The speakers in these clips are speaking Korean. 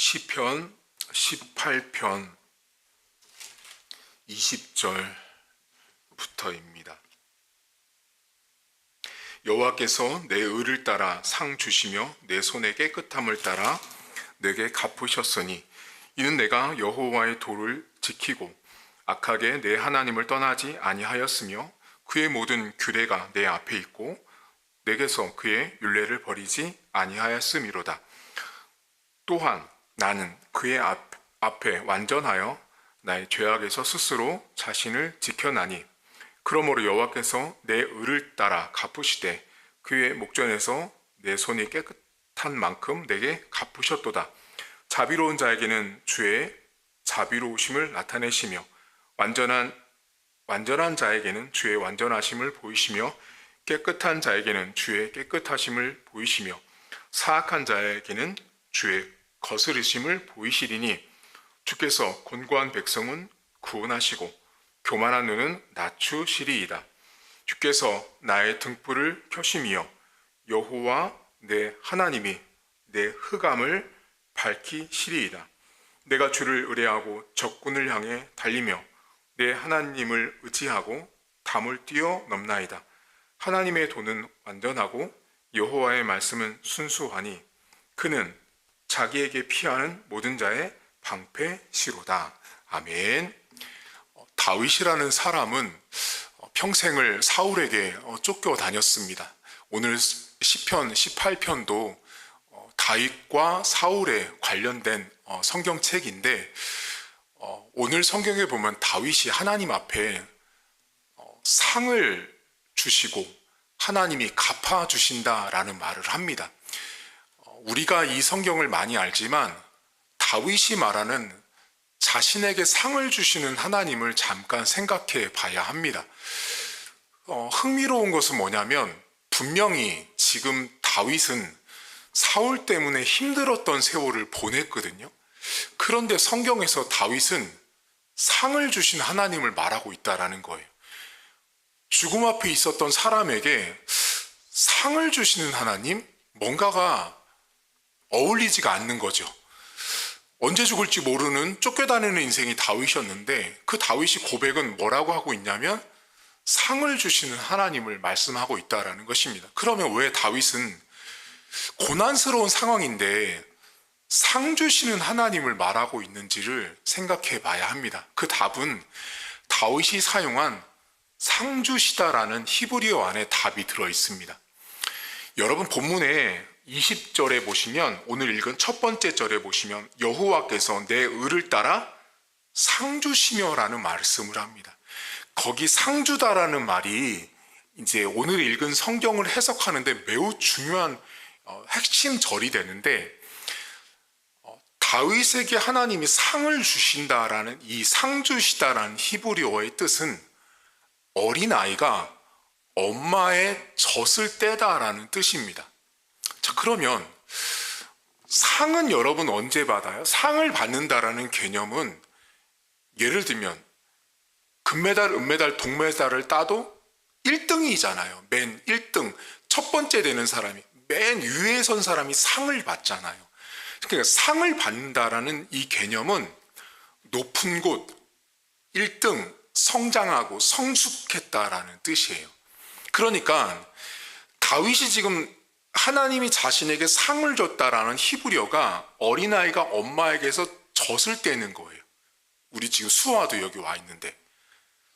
시편 18편 20절부터입니다. 여호와께서 내 의를 따라 상 주시며 내 손의 깨끗함을 따라 내게 갚으셨으니 이는 내가 여호와의 도를 지키고 악하게 내 하나님을 떠나지 아니하였으며 그의 모든 규례가 내 앞에 있고 내게서 그의 율례를 버리지 아니하였음이로다. 또한 나는 그의 앞에 완전하여 나의 죄악에서 스스로 자신을 지켜나니 그러므로 여호와께서 내 의를 따라 갚으시되 그의 목전에서 내 손이 깨끗한 만큼 내게 갚으셨도다. 자비로운 자에게는 주의 자비로우심을 나타내시며 완전한 자에게는 주의 완전하심을 보이시며 깨끗한 자에게는 주의 깨끗하심을 보이시며 사악한 자에게는 주의 거스르심을 보이시리니 주께서 곤고한 백성은 구원하시고 교만한 눈은 낮추시리이다. 주께서 나의 등불을 켜심이여 여호와 내 하나님이 내 흑암을 밝히시리이다. 내가 주를 의뢰하고 적군을 향해 달리며 내 하나님을 의지하고 담을 뛰어넘나이다. 하나님의 도는 완전하고 여호와의 말씀은 순수하니 그는 자기에게 피하는 모든 자의 방패시로다. 아멘. 다윗이라는 사람은 평생을 사울에게 쫓겨다녔습니다. 오늘 시편 18편도 다윗과 사울에 관련된 성경책인데 오늘 성경에 보면 다윗이 하나님 앞에 상을 주시고 하나님이 갚아주신다라는 말을 합니다. 우리가 이 성경을 많이 알지만 다윗이 말하는 자신에게 상을 주시는 하나님을 잠깐 생각해 봐야 합니다. 흥미로운 것은 뭐냐면 분명히 지금 다윗은 사울 때문에 힘들었던 세월을 보냈거든요. 그런데 성경에서 다윗은 상을 주신 하나님을 말하고 있다라는 거예요. 죽음 앞에 있었던 사람에게 상을 주시는 하나님? 뭔가가 어울리지가 않는 거죠. 언제 죽을지 모르는 쫓겨다니는 인생이 다윗이었는데 그 다윗이 고백은 뭐라고 하고 있냐면 상을 주시는 하나님을 말씀하고 있다라는 것입니다. 그러면 왜 다윗은 고난스러운 상황인데 상 주시는 하나님을 말하고 있는지를 생각해 봐야 합니다. 그 답은 다윗이 사용한 상 주시다라는 히브리어 안에 답이 들어 있습니다. 여러분 본문에 20절에 보시면 오늘 읽은 첫 번째 절에 보시면 여호와께서 내 의를 따라 상 주시며라는 말씀을 합니다. 거기 상 주다라는 말이 이제 오늘 읽은 성경을 해석하는데 매우 중요한 핵심 절이 되는데 다윗에게 하나님이 상을 주신다라는 이 상 주시다라는 히브리어의 뜻은 어린아이가 엄마의 젖을 떼다라는 뜻입니다. 자, 그러면 상은 여러분 언제 받아요? 상을 받는다라는 개념은 예를 들면 금메달, 은메달, 동메달을 따도 1등이잖아요. 맨 1등, 첫 번째 되는 사람이, 맨 위에 선 사람이 상을 받잖아요. 그러니까 상을 받는다라는 이 개념은 높은 곳, 1등, 성장하고 성숙했다라는 뜻이에요. 그러니까 다윗이 지금 하나님이 자신에게 상을 줬다라는 히브리어가 어린아이가 엄마에게서 젖을 떼는 거예요. 우리 지금 수아도 여기 와 있는데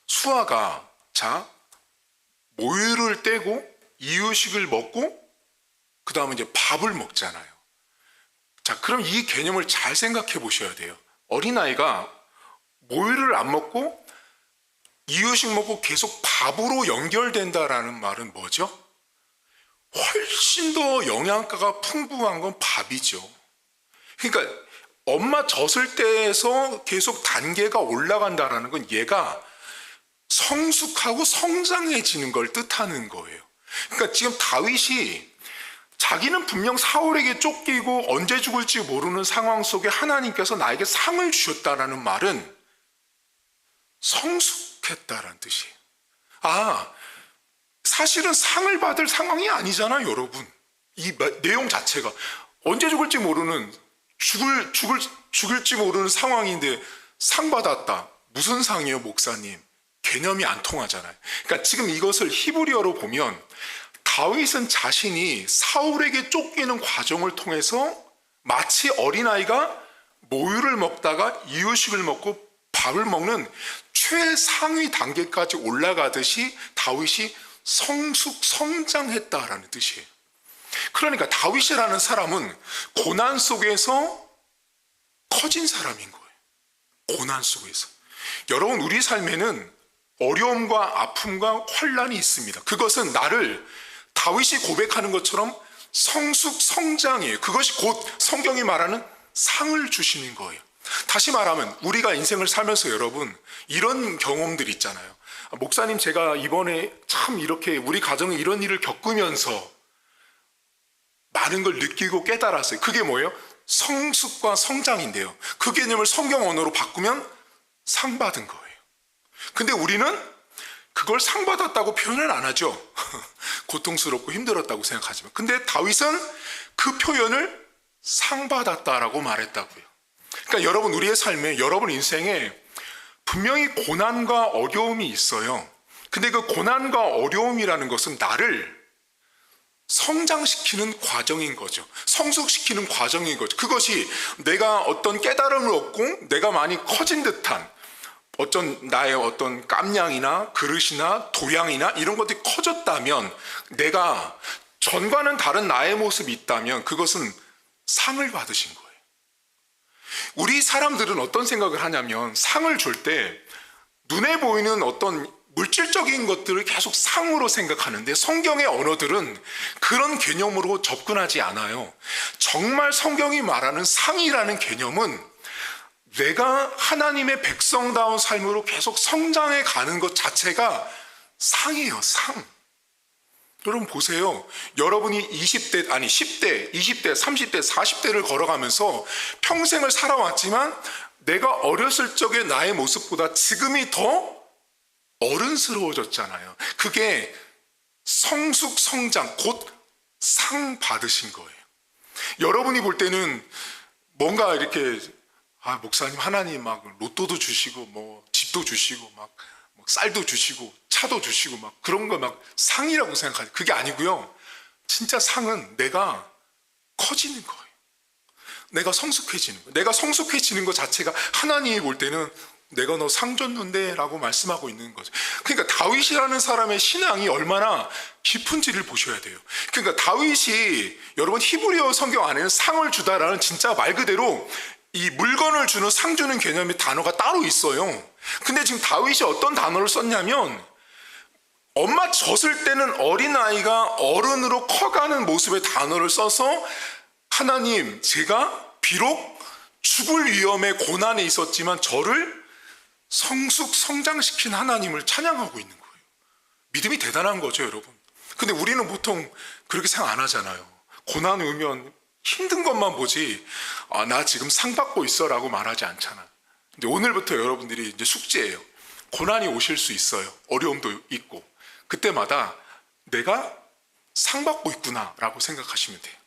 수아가 자 모유를 떼고 이유식을 먹고 그 다음에 이제 밥을 먹잖아요. 자, 그럼 이 개념을 잘 생각해 보셔야 돼요. 어린아이가 모유를 안 먹고 이유식 먹고 계속 밥으로 연결된다라는 말은 뭐죠? 훨씬 더 영양가가 풍부한 건 밥이죠. 그러니까 엄마 젖을 떼서 계속 단계가 올라간다라는 건 얘가 성숙하고 성장해지는 걸 뜻하는 거예요. 그러니까 지금 다윗이 자기는 분명 사울에게 쫓기고 언제 죽을지 모르는 상황 속에 하나님께서 나에게 상을 주셨다라는 말은 성숙했다라는 뜻이에요. 사실은 상을 받을 상황이 아니잖아요, 여러분. 이 내용 자체가 언제 죽을지 모르는 죽을지 모르는 상황인데 상 받았다. 무슨 상이에요, 목사님? 개념이 안 통하잖아요. 그러니까 지금 이것을 히브리어로 보면 다윗은 자신이 사울에게 쫓기는 과정을 통해서 마치 어린아이가 모유를 먹다가 이유식을 먹고 밥을 먹는 최상위 단계까지 올라가듯이 다윗이 성장했다라는 뜻이에요. 그러니까 다윗이라는 사람은 고난 속에서 커진 사람인 거예요. 고난 속에서. 여러분, 우리 삶에는 어려움과 아픔과 환란이 있습니다. 그것은 나를 다윗이 고백하는 것처럼 성장이에요. 그것이 곧 성경이 말하는 상을 주시는 거예요. 다시 말하면 우리가 인생을 살면서 여러분 이런 경험들 있잖아요. 목사님, 제가 이번에 참 이렇게 우리 가정에 이런 일을 겪으면서 많은 걸 느끼고 깨달았어요. 그게 뭐예요? 성숙과 성장인데요. 그 개념을 성경 언어로 바꾸면 상 받은 거예요. 근데 우리는 그걸 상 받았다고 표현을 안 하죠. 고통스럽고 힘들었다고 생각하지만. 근데 다윗은 그 표현을 상 받았다라고 말했다고요. 그러니까 여러분, 우리의 삶에, 여러분 인생에 분명히 고난과 어려움이 있어요. 근데 그 고난과 어려움이라는 것은 나를 성장시키는 과정인 거죠. 성숙시키는 과정인 거죠. 그것이 내가 어떤 깨달음을 얻고 내가 많이 커진 듯한 어떤 나의 어떤 깜냥이나 그릇이나 도량이나 이런 것들이 커졌다면, 내가 전과는 다른 나의 모습이 있다면 그것은 상을 받으신 거예요. 우리 사람들은 어떤 생각을 하냐면 상을 줄 때 눈에 보이는 어떤 물질적인 것들을 계속 상으로 생각하는데 성경의 언어들은 그런 개념으로 접근하지 않아요. 정말 성경이 말하는 상이라는 개념은 내가 하나님의 백성다운 삶으로 계속 성장해 가는 것 자체가 상이에요, 상. 여러분 보세요. 여러분이 10대, 20대, 30대, 40대를 걸어가면서 평생을 살아왔지만 내가 어렸을 적의 나의 모습보다 지금이 더 어른스러워졌잖아요. 그게 성숙, 성장, 곧 상 받으신 거예요. 여러분이 볼 때는 뭔가 이렇게 목사님, 하나님 막 로또도 주시고 뭐 집도 주시고 막 쌀도 주시고 차도 주시고 막 그런 거 막 상이라고 생각하죠. 그게 아니고요. 진짜 상은 내가 커지는 거예요. 내가 성숙해지는 거예요. 내가 성숙해지는 것 자체가 하나님이 볼 때는 내가 너 상 줬는데 라고 말씀하고 있는 거죠. 그러니까 다윗이라는 사람의 신앙이 얼마나 깊은지를 보셔야 돼요. 그러니까 다윗이, 여러분 히브리어 성경 안에는 상을 주다라는 진짜 말 그대로 이 물건을 주는, 상 주는 개념의 단어가 따로 있어요. 근데 지금 다윗이 어떤 단어를 썼냐면, 엄마 젖을 때는 어린아이가 어른으로 커가는 모습의 단어를 써서, 하나님, 제가 비록 죽을 위험에 고난에 있었지만 저를 성숙, 성장시킨 하나님을 찬양하고 있는 거예요. 믿음이 대단한 거죠, 여러분. 근데 우리는 보통 그렇게 생각 안 하잖아요. 고난 오면 힘든 것만 보지, 나 지금 상 받고 있어 라고 말하지 않잖아. 근데 오늘부터 여러분들이 이제 숙제예요. 고난이 오실 수 있어요. 어려움도 있고. 그때마다 내가 상 받고 있구나 라고 생각하시면 돼요.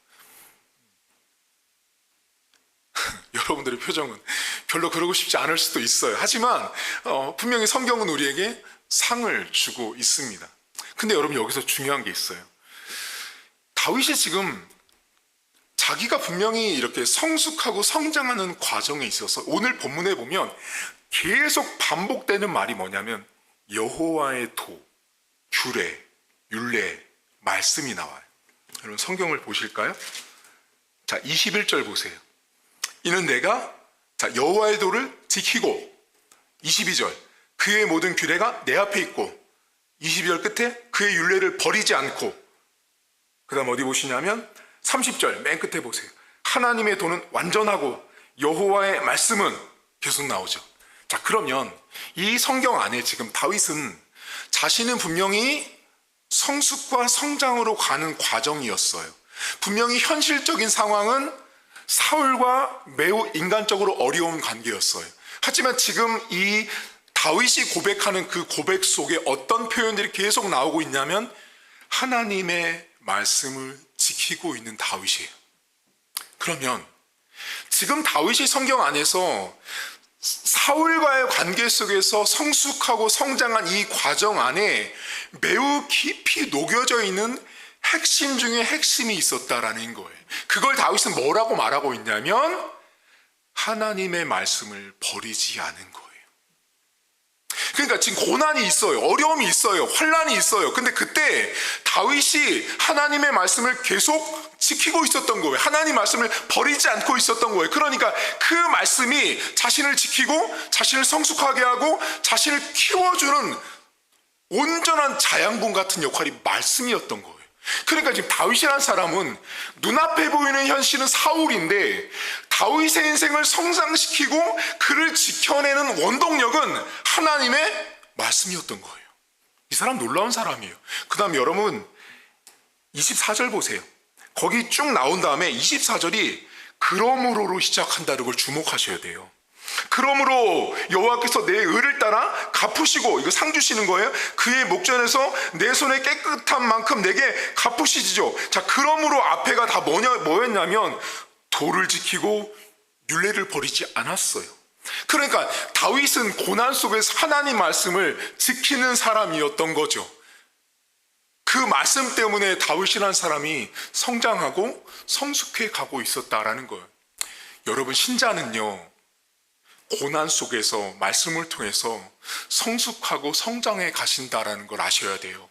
여러분들의 표정은 별로 그러고 싶지 않을 수도 있어요. 하지만 분명히 성경은 우리에게 상을 주고 있습니다. 근데 여러분, 여기서 중요한 게 있어요. 다윗이 지금 자기가 분명히 이렇게 성숙하고 성장하는 과정에 있어서 오늘 본문에 보면 계속 반복되는 말이 뭐냐면 여호와의 도, 규례, 율례, 말씀이 나와요. 여러분 성경을 보실까요? 자, 21절 보세요. 이는 내가 여호와의 도를 지키고, 22절 그의 모든 규례가 내 앞에 있고, 22절 끝에 그의 율례를 버리지 않고, 그 다음 어디 보시냐면 30절 맨 끝에 보세요. 하나님의 도는 완전하고 여호와의 말씀은 계속 나오죠. 자, 그러면 이 성경 안에 지금 다윗은 자신은 분명히 성숙과 성장으로 가는 과정이었어요. 분명히 현실적인 상황은 사울과 매우 인간적으로 어려운 관계였어요. 하지만 지금 이 다윗이 고백하는 그 고백 속에 어떤 표현들이 계속 나오고 있냐면 하나님의 말씀을 지키고 있는 다윗이에요. 그러면 지금 다윗이 성경 안에서 사울과의 관계 속에서 성숙하고 성장한 이 과정 안에 매우 깊이 녹여져 있는 핵심 중에 핵심이 있었다라는 거예요. 그걸 다윗은 뭐라고 말하고 있냐면 하나님의 말씀을 버리지 않은 거예요. 그러니까 지금 고난이 있어요. 어려움이 있어요. 환난이 있어요. 근데 그때 다윗이 하나님의 말씀을 계속 지키고 있었던 거예요. 하나님 말씀을 버리지 않고 있었던 거예요. 그러니까 그 말씀이 자신을 지키고 자신을 성숙하게 하고 자신을 키워주는 온전한 자양분 같은 역할이 말씀이었던 거예요. 그러니까 지금 다윗이라는 사람은 눈앞에 보이는 현실은 사울인데 다윗의 인생을 성장시키고 그를 지켜내는 원동력은 하나님의 말씀이었던 거예요. 이 사람 놀라운 사람이에요. 그 다음 여러분 24절 보세요. 거기 쭉 나온 다음에 24절이 그러므로로 시작한다는 걸 주목하셔야 돼요. 그러므로 여호와께서 내 의를 따라 갚으시고, 이거 상 주시는 거예요. 그의 목전에서 내 손에 깨끗한 만큼 내게 갚으시죠. 자, 그러므로 앞에가 다 뭐였냐면 도를 지키고 율례를 버리지 않았어요. 그러니까 다윗은 고난 속에서 하나님 말씀을 지키는 사람이었던 거죠. 그 말씀 때문에 다윗이라는 사람이 성장하고 성숙해 가고 있었다라는 거예요. 여러분, 신자는요, 고난 속에서 말씀을 통해서 성숙하고 성장해 가신다라는 걸 아셔야 돼요.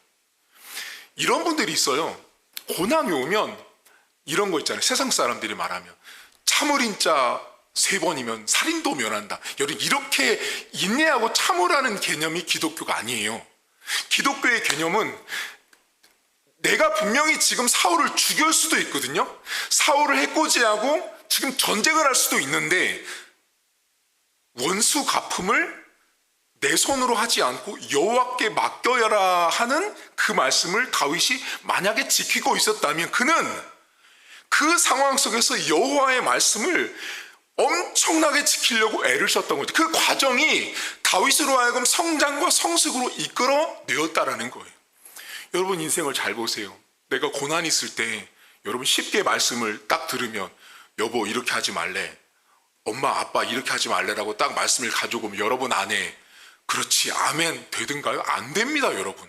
이런 분들이 있어요. 고난이 오면 이런 거 있잖아요. 세상 사람들이 말하면 참을인 자 3번이면 살인도 면한다. 여러분, 이렇게 인내하고 참으라는 개념이 기독교가 아니에요. 기독교의 개념은 내가 분명히 지금 사울을 죽일 수도 있거든요. 사울을 해코지하고 지금 전쟁을 할 수도 있는데 원수 갚음을 내 손으로 하지 않고 여호와께 맡겨야 하는 그 말씀을 다윗이 만약에 지키고 있었다면 그는 그 상황 속에서 여호와의 말씀을 엄청나게 지키려고 애를 썼던 거죠. 그 과정이 다윗으로 하여금 성장과 성숙으로 이끌어 내었다라는 거예요. 여러분, 인생을 잘 보세요. 내가 고난이 있을 때 여러분 쉽게 말씀을 딱 들으면 여보 이렇게 하지 말래, 엄마 아빠 이렇게 하지 말래라고 딱 말씀을 가지고 오면 여러분 안에 그렇지 아멘 되든가요? 안 됩니다, 여러분.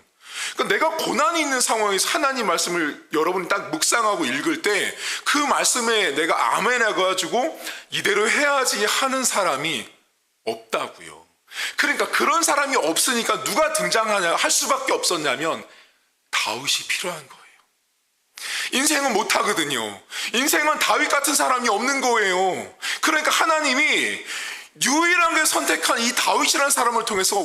그러니까 내가 고난이 있는 상황에서 하나님 말씀을 여러분이 딱 묵상하고 읽을 때 그 말씀에 내가 아멘 해가지고 이대로 해야지 하는 사람이 없다고요. 그러니까 그런 사람이 없으니까 누가 등장하냐 할 수밖에 없었냐면 다윗이 필요한 거예요. 인생은 못하거든요. 인생은 다윗 같은 사람이 없는 거예요. 그러니까 하나님이 유일하게 선택한 이 다윗이라는 사람을 통해서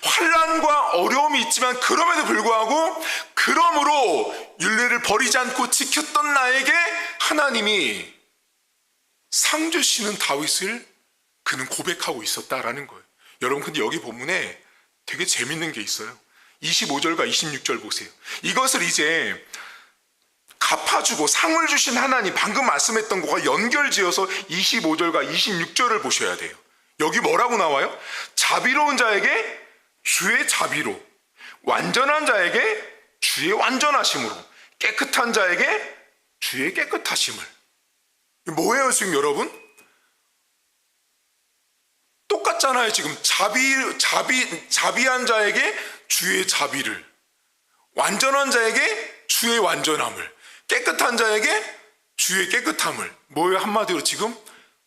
환난과 어려움이 있지만 그럼에도 불구하고 그러므로 율례를 버리지 않고 지켰던 나에게 하나님이 상 주시는 다윗을 그는 고백하고 있었다라는 거예요. 여러분, 근데 여기 본문에 되게 재밌는 게 있어요. 25절과 26절 보세요. 이것을 이제 갚아주고 상을 주신 하나님, 방금 말씀했던 것과 연결지어서 25절과 26절을 보셔야 돼요. 여기 뭐라고 나와요? 자비로운 자에게 주의 자비로, 완전한 자에게 주의 완전하심으로, 깨끗한 자에게 주의 깨끗하심을. 뭐예요 지금 여러분? 똑같잖아요. 지금 자비한 자에게 주의 자비를, 완전한 자에게 주의 완전함을, 깨끗한 자에게 주의 깨끗함을. 뭐예요? 한마디로 지금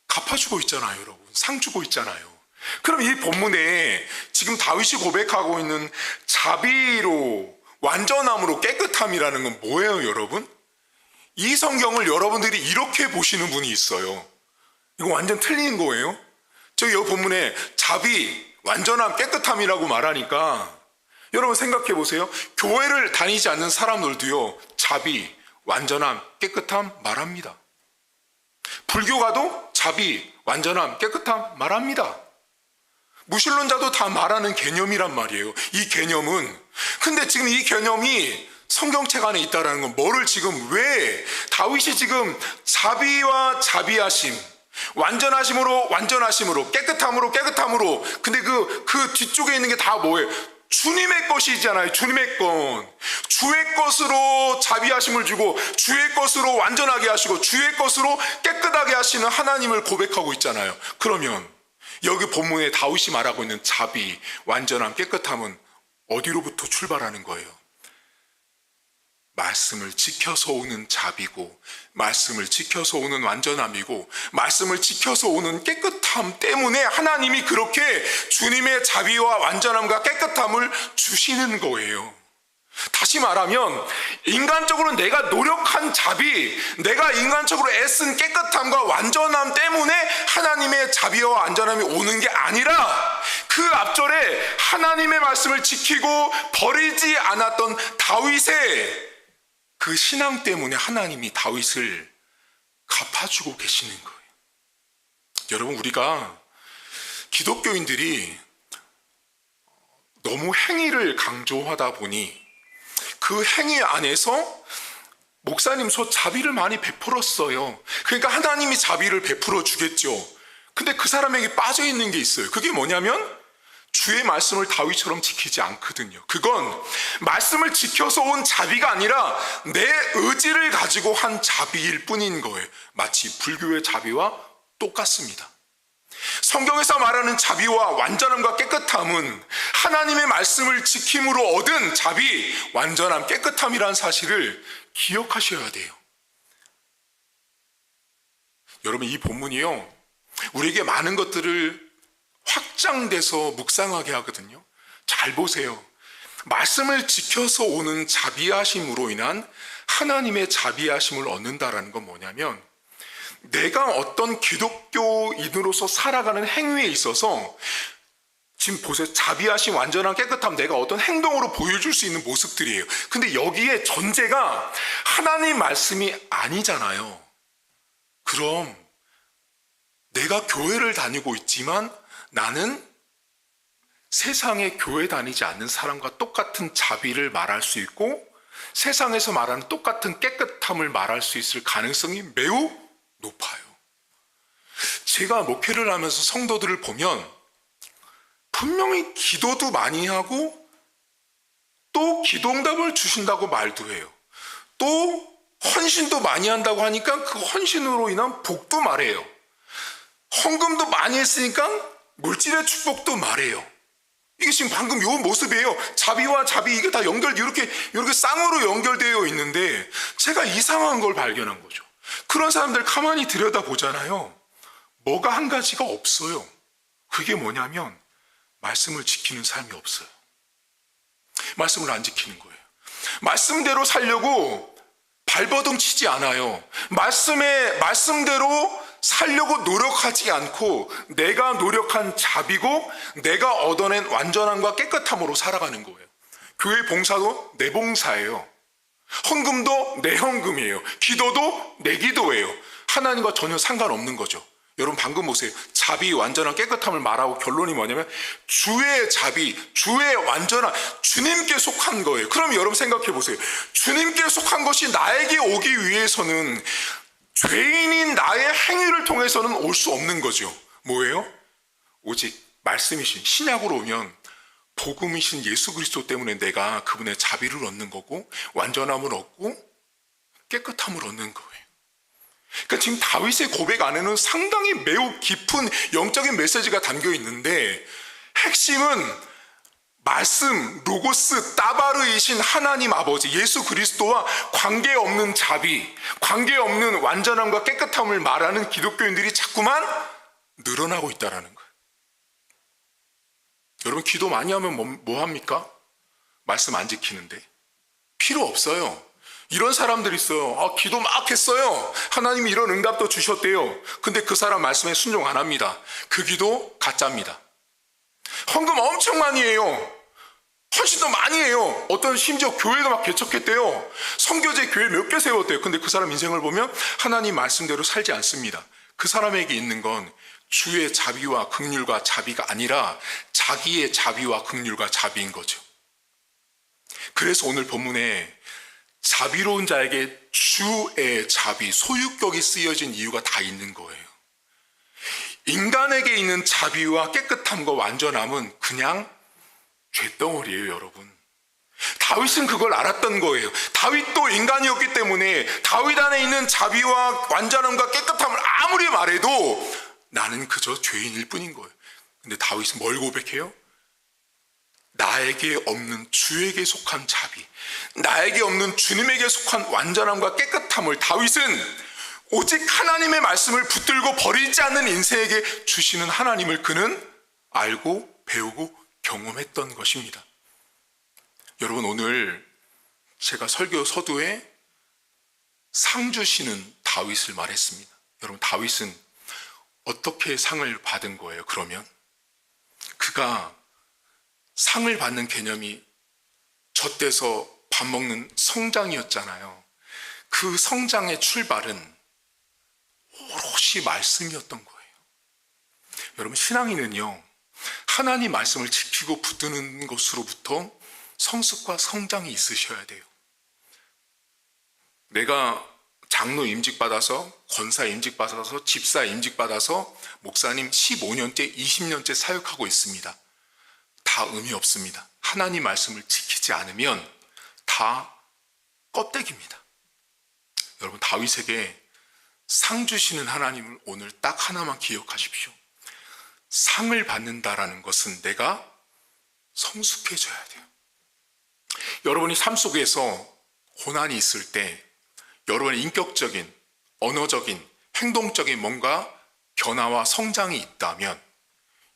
갚아주고 있잖아요, 여러분. 상 주고 있잖아요. 그럼 이 본문에 지금 다윗이 고백하고 있는 자비로, 완전함으로, 깨끗함이라는 건 뭐예요, 여러분? 이 성경을 여러분들이 이렇게 보시는 분이 있어요. 이거 완전 틀린 거예요. 저기 이 본문에 자비, 완전함, 깨끗함이라고 말하니까 여러분 생각해 보세요. 교회를 다니지 않는 사람들도요, 자비, 완전함, 깨끗함 말합니다. 불교 가도 자비, 완전함, 깨끗함 말합니다. 무신론자도 다 말하는 개념이란 말이에요. 이 개념은. 근데 지금 이 개념이 성경책 안에 있다는 건 뭐를 지금 왜 다윗이 지금 자비와 자비하심, 완전하심으로 완전하심으로, 깨끗함으로 깨끗함으로, 근데 그 뒤쪽에 있는 게 다 뭐예요? 주님의 것이잖아요. 주님의 것. 주의 것으로 자비하심을 주고 주의 것으로 완전하게 하시고 주의 것으로 깨끗하게 하시는 하나님을 고백하고 있잖아요. 그러면 여기 본문에 다윗이 말하고 있는 자비, 완전함, 깨끗함은 어디로부터 출발하는 거예요? 말씀을 지켜서 오는 자비고, 말씀을 지켜서 오는 완전함이고, 말씀을 지켜서 오는 깨끗함 때문에 하나님이 그렇게 주님의 자비와 완전함과 깨끗함을 주시는 거예요. 다시 말하면 인간적으로 내가 노력한 자비, 내가 인간적으로 애쓴 깨끗함과 완전함 때문에 하나님의 자비와 완전함이 오는 게 아니라 그 앞절에 하나님의 말씀을 지키고 버리지 않았던 다윗의 그 신앙 때문에 하나님이 다윗을 갚아주고 계시는 거예요. 여러분, 우리가 기독교인들이 너무 행위를 강조하다 보니 그 행위 안에서 목사님 저 자비를 많이 베풀었어요. 그러니까 하나님이 자비를 베풀어 주겠죠. 근데 그 사람에게 빠져 있는 게 있어요. 그게 뭐냐면 주의 말씀을 다윗처럼 지키지 않거든요. 그건 말씀을 지켜서 온 자비가 아니라 내 의지를 가지고 한 자비일 뿐인 거예요. 마치 불교의 자비와 똑같습니다. 성경에서 말하는 자비와 완전함과 깨끗함은 하나님의 말씀을 지킴으로 얻은 자비, 완전함, 깨끗함이라는 사실을 기억하셔야 돼요. 여러분, 이 본문이요, 우리에게 많은 것들을 확장돼서 묵상하게 하거든요. 잘 보세요. 말씀을 지켜서 오는 자비하심으로 인한 하나님의 자비하심을 얻는다라는 건 뭐냐면, 내가 어떤 기독교인으로서 살아가는 행위에 있어서 지금 보세요. 자비하심, 완전한 깨끗함, 내가 어떤 행동으로 보여줄 수 있는 모습들이에요. 근데 여기에 전제가 하나님 말씀이 아니잖아요. 그럼 내가 교회를 다니고 있지만 나는 세상에 교회 다니지 않는 사람과 똑같은 자비를 말할 수 있고 세상에서 말하는 똑같은 깨끗함을 말할 수 있을 가능성이 매우 높아요. 제가 목회를 하면서 성도들을 보면 분명히 기도도 많이 하고 또 기도응답을 주신다고 말도 해요. 또 헌신도 많이 한다고 하니까 그 헌신으로 인한 복도 말해요. 헌금도 많이 했으니까 물질의 축복도 말해요. 이게 지금 방금 요 모습이에요. 자비와 자비, 이게 다 이렇게 쌍으로 연결되어 있는데 제가 이상한 걸 발견한 거죠. 그런 사람들 가만히 들여다보잖아요. 뭐가 한 가지가 없어요. 그게 뭐냐면 말씀을 지키는 삶이 없어요. 말씀을 안 지키는 거예요. 말씀대로 살려고 발버둥 치지 않아요. 말씀대로 살려고 노력하지 않고 내가 노력한 자비고 내가 얻어낸 완전함과 깨끗함으로 살아가는 거예요. 교회 봉사도 내 봉사예요. 헌금도 내 헌금이에요. 기도도 내 기도예요. 하나님과 전혀 상관없는 거죠. 여러분 방금 보세요. 자비, 완전한 깨끗함을 말하고 결론이 뭐냐면 주의 자비, 주의 완전한 주님께 속한 거예요. 그럼 여러분 생각해 보세요. 주님께 속한 것이 나에게 오기 위해서는 죄인인 나의 행위를 통해서는 올 수 없는 거죠. 뭐예요? 오직 말씀이신 신약으로 오면 복음이신 예수 그리스도 때문에 내가 그분의 자비를 얻는 거고 완전함을 얻고 깨끗함을 얻는 거예요. 그러니까 지금 다윗의 고백 안에는 상당히 매우 깊은 영적인 메시지가 담겨 있는데 핵심은 말씀, 로고스, 따바르이신 하나님 아버지 예수 그리스도와 관계없는 자비, 관계없는 완전함과 깨끗함을 말하는 기독교인들이 자꾸만 늘어나고 있다는 거예요. 여러분 기도 많이 하면 뭐 합니까? 말씀 안 지키는데 필요 없어요. 이런 사람들이 있어요. 기도 막 했어요. 하나님이 이런 응답도 주셨대요. 근데 그 사람 말씀에 순종 안 합니다. 그 기도 가짜입니다. 헌금 엄청 많이 해요. 헌신도 많이 해요. 어떤 심지어 교회도 막 개척했대요. 선교제 교회 몇 개 세웠대요. 근데 그 사람 인생을 보면 하나님 말씀대로 살지 않습니다. 그 사람에게 있는 건 주의 자비와 긍휼과 자비가 아니라 자기의 자비와 긍휼과 자비인 거죠. 그래서 오늘 본문에 자비로운 자에게 주의 자비, 소유격이 쓰여진 이유가 다 있는 거예요. 인간에게 있는 자비와 깨끗함과 완전함은 그냥 쇳덩어리예요, 여러분. 다윗은 그걸 알았던 거예요. 다윗도 인간이었기 때문에 다윗 안에 있는 자비와 완전함과 깨끗함을 아무리 말해도 나는 그저 죄인일 뿐인 거예요. 근데 다윗은 뭘 고백해요? 나에게 없는 주에게 속한 자비, 나에게 없는 주님에게 속한 완전함과 깨끗함을 다윗은 오직 하나님의 말씀을 붙들고 버리지 않는 인생에게 주시는 하나님을 그는 알고 배우고 경험했던 것입니다. 여러분, 오늘 제가 설교 서두에 상 주시는 다윗을 말했습니다. 여러분, 다윗은 어떻게 상을 받은 거예요? 그러면 그가 상을 받는 개념이 젖대서 밥 먹는 성장이었잖아요. 그 성장의 출발은 오롯이 말씀이었던 거예요. 여러분, 신앙인은요, 하나님 말씀을 지키고 붙드는 것으로부터 성숙과 성장이 있으셔야 돼요. 내가 장로 임직받아서, 권사 임직받아서, 집사 임직받아서 목사님 15년째, 20년째 사역하고 있습니다. 다 의미 없습니다. 하나님 말씀을 지키지 않으면 다 껍데기입니다. 여러분, 다윗에게 상 주시는 하나님을 오늘 딱 하나만 기억하십시오. 상을 받는다라는 것은 내가 성숙해져야 돼요. 여러분이 삶 속에서 고난이 있을 때 여러분의 인격적인, 언어적인, 행동적인 뭔가 변화와 성장이 있다면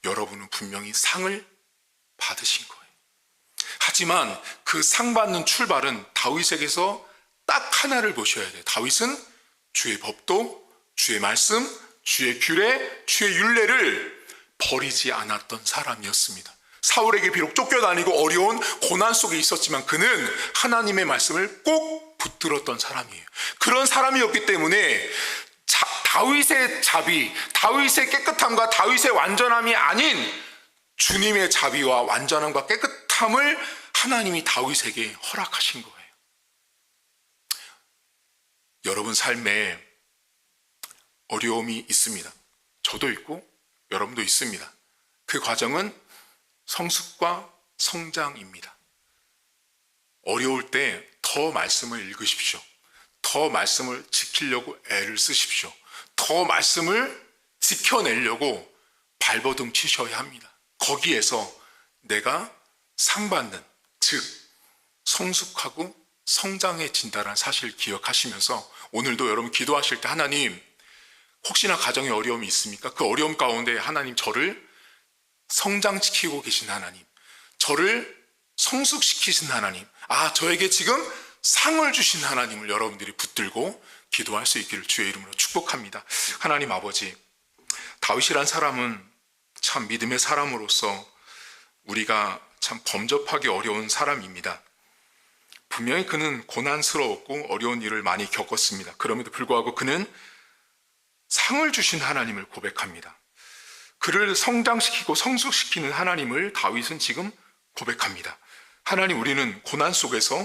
여러분은 분명히 상을 받으신 거예요. 하지만 그 상 받는 출발은 다윗에게서 딱 하나를 보셔야 돼요. 다윗은 주의 법도, 주의 말씀, 주의 규례, 주의 율례를 버리지 않았던 사람이었습니다. 사울에게 비록 쫓겨다니고 어려운 고난 속에 있었지만 그는 하나님의 말씀을 꼭 붙들었던 사람이에요. 그런 사람이었기 때문에 다윗의 자비, 다윗의 깨끗함과 다윗의 완전함이 아닌 주님의 자비와 완전함과 깨끗함을 하나님이 다윗에게 허락하신 거예요. 여러분 삶에 어려움이 있습니다. 저도 있고 여러분도 있습니다. 그 과정은 성숙과 성장입니다. 어려울 때 더 말씀을 읽으십시오. 더 말씀을 지키려고 애를 쓰십시오. 더 말씀을 지켜내려고 발버둥 치셔야 합니다. 거기에서 내가 상받는, 즉 성숙하고 성장해진다는 사실을 기억하시면서 오늘도 여러분 기도하실 때 하나님, 혹시나 가정에 어려움이 있습니까? 그 어려움 가운데 하나님 저를 성장시키고 계신 하나님, 저를 성숙시키신 하나님, 저에게 지금 상을 주신 하나님을 여러분들이 붙들고 기도할 수 있기를 주의 이름으로 축복합니다. 하나님 아버지, 다윗이란 사람은 참 믿음의 사람으로서 우리가 참 범접하기 어려운 사람입니다. 분명히 그는 고난스러웠고 어려운 일을 많이 겪었습니다. 그럼에도 불구하고 그는 상을 주신 하나님을 고백합니다. 그를 성장시키고 성숙시키는 하나님을 다윗은 지금 고백합니다. 하나님, 우리는 고난 속에서,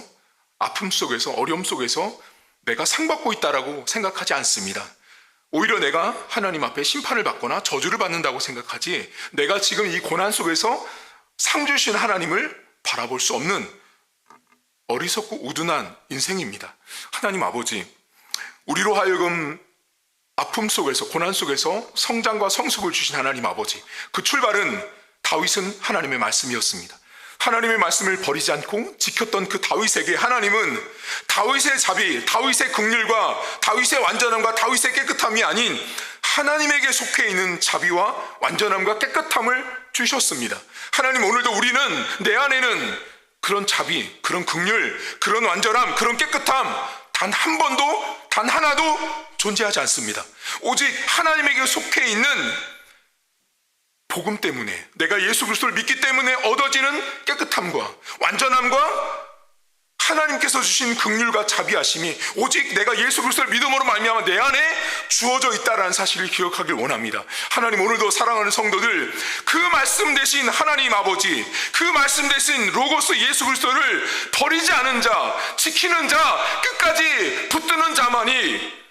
아픔 속에서, 어려움 속에서 내가 상받고 있다라고 생각하지 않습니다. 오히려 내가 하나님 앞에 심판을 받거나 저주를 받는다고 생각하지, 내가 지금 이 고난 속에서 상 주신 하나님을 바라볼 수 없는 어리석고 우둔한 인생입니다. 하나님 아버지, 우리로 하여금 아픔 속에서, 고난 속에서 성장과 성숙을 주신 하나님 아버지, 그 출발은 다윗은 하나님의 말씀이었습니다. 하나님의 말씀을 버리지 않고 지켰던 그 다윗에게 하나님은 다윗의 자비, 다윗의 긍휼과 다윗의 완전함과 다윗의 깨끗함이 아닌 하나님에게 속해 있는 자비와 완전함과 깨끗함을 주셨습니다. 하나님, 오늘도 우리는, 내 안에는 그런 자비, 그런 긍휼, 그런 완전함, 그런 깨끗함 단 한 번도, 단 하나도 존재하지 않습니다. 오직 하나님에게 속해 있는 복음 때문에, 내가 예수 그리스도를 믿기 때문에 얻어지는 깨끗함과 완전함과 하나님께서 주신 긍휼과 자비하심이 오직 내가 예수 그리스도를 믿음으로 말미암아 내 안에 주어져 있다는 사실을 기억하길 원합니다. 하나님, 오늘도 사랑하는 성도들, 그 말씀 대신 하나님 아버지, 그 말씀 대신 로고스 예수 그리스도를 버리지 않은 자, 지키는 자, 끝까지 붙드는 자만이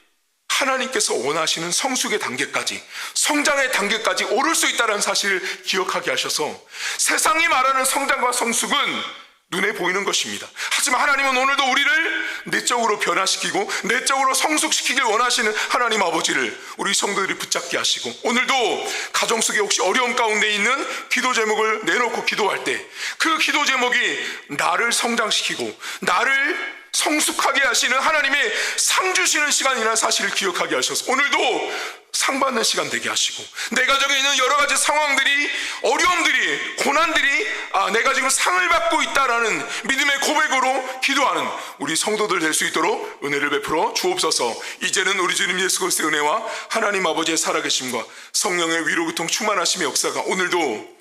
하나님께서 원하시는 성숙의 단계까지, 성장의 단계까지 오를 수 있다는 사실을 기억하게 하셔서 세상이 말하는 성장과 성숙은 눈에 보이는 것입니다. 하지만 하나님은 오늘도 우리를 내적으로 변화시키고 내적으로 성숙시키길 원하시는 하나님 아버지를 우리 성도들이 붙잡게 하시고, 오늘도 가정 속에 혹시 어려움 가운데 있는 기도 제목을 내놓고 기도할 때 그 기도 제목이 나를 성장시키고 나를 성숙하게 하시는 하나님의 상 주시는 시간이라는 사실을 기억하게 하셔서 오늘도 상 받는 시간 되게 하시고, 내 가정에 있는 여러 가지 상황들이, 어려움들이, 고난들이 내가 지금 상을 받고 있다라는 믿음의 고백으로 기도하는 우리 성도들 될 수 있도록 은혜를 베풀어 주옵소서. 이제는 우리 주님 예수 그리스도의 은혜와 하나님 아버지의 살아계심과 성령의 위로 교통 충만하심의 역사가 오늘도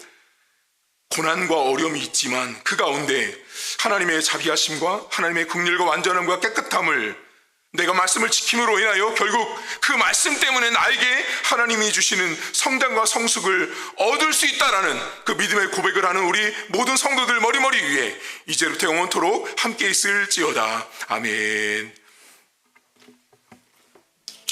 고난과 어려움이 있지만 그 가운데 하나님의 자비하심과 하나님의 긍휼과 완전함과 깨끗함을 내가 말씀을 지킴으로 인하여 결국 그 말씀 때문에 나에게 하나님이 주시는 성장과 성숙을 얻을 수 있다라는 그 믿음의 고백을 하는 우리 모든 성도들 머리머리 위에 이제부터 영원토록 함께 있을지어다. 아멘.